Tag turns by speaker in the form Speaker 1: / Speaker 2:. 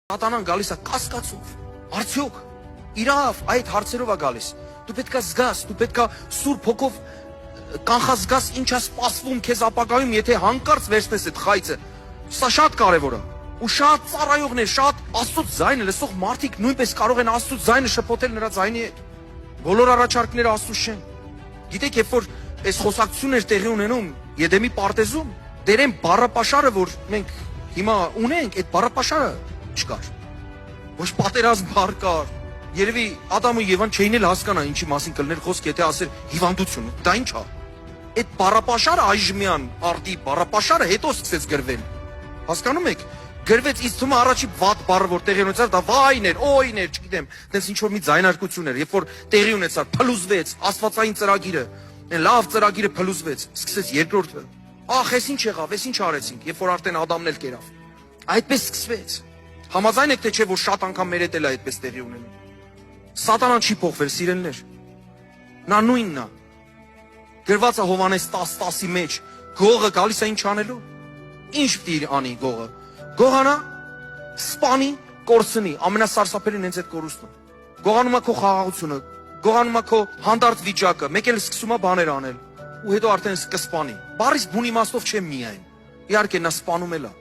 Speaker 1: Սատանան գալիս է կասկածով, արդյոք իրավ այդ հարցերով է գալիս, դու պետք է զգաս, դու պետք է Սուրբ Հոգով կանխազգաս ինչ է սպասվում քեզ ապագայում, եթե հանկարծ վերցնես այդ խայծը, սա շատ կարևոր է, ու շատ ծառայողներ, շատ Աստծո ձայնը լսող մարդիկ նույնպես կարող են Աստծո ձայնը շփոթել նրա ձայնի հետ, բոլոր առաջարկները Աստծո շեն, գիտեք, երբ որ այս խոսակցություններ տեղի ունենում Եդեմի պարտեզում, դերեն բառապաշարը, որ մենք հիմա ունենք, այդ բառապաշարը չկար, ոչ պատերազմ բառ կար, երևի Ադամը Եվան չէին էլ հասկանա ինչի մասին կլներ խոսք, եթե ասեր հիվանդություն, դա ինչ է, այդ բառապաշարը այժմյան արդի բառապաշարը հետո սկսեց գրվել, հասկանում եք, գրվեց ինձ թվում է առաջի վատ բառը, որ տեղի ունեցավ, դա վայներ, օյներ, չգիտեմ, դες ինչ որ մի ձայնարկություն էր, երբ որ տեղի ունեցավ, փլուզվեց, աստվածային ծրագիրը, լավ ծրագիրը փլուզվեց, սկսեց երկրորդը, ախ, ես ինչ եղավ, ես ինչ արեցինք, երբ որ արդեն Ադամն էլ կերավ, այդպես սկսվեց, համաձայն եք թե չէ, որ շատ անգամ մեր հետ էլ է այդպես տեղի ունենում, Սատանան չի փոխվել, սիրելիներ, նա նույնն է, գրված է Հովհաննես 10:10-ի մեջ, գողը գալիս է ինչ անելու, ինչ պիտի անի գողը, գողանա, սպանի, կորցնի, ամենասարսափելին հենց այդ կորուստն է, գողանում է քո խաղաղությունը, գողանում է քո հանդարտ վիճակը, մեկ էլ սկսում է բաներ անել, ու հետո արդեն կսպանի, բառից բուն իմաստով չէ միայն, իհարկե նա սպանում էլ է,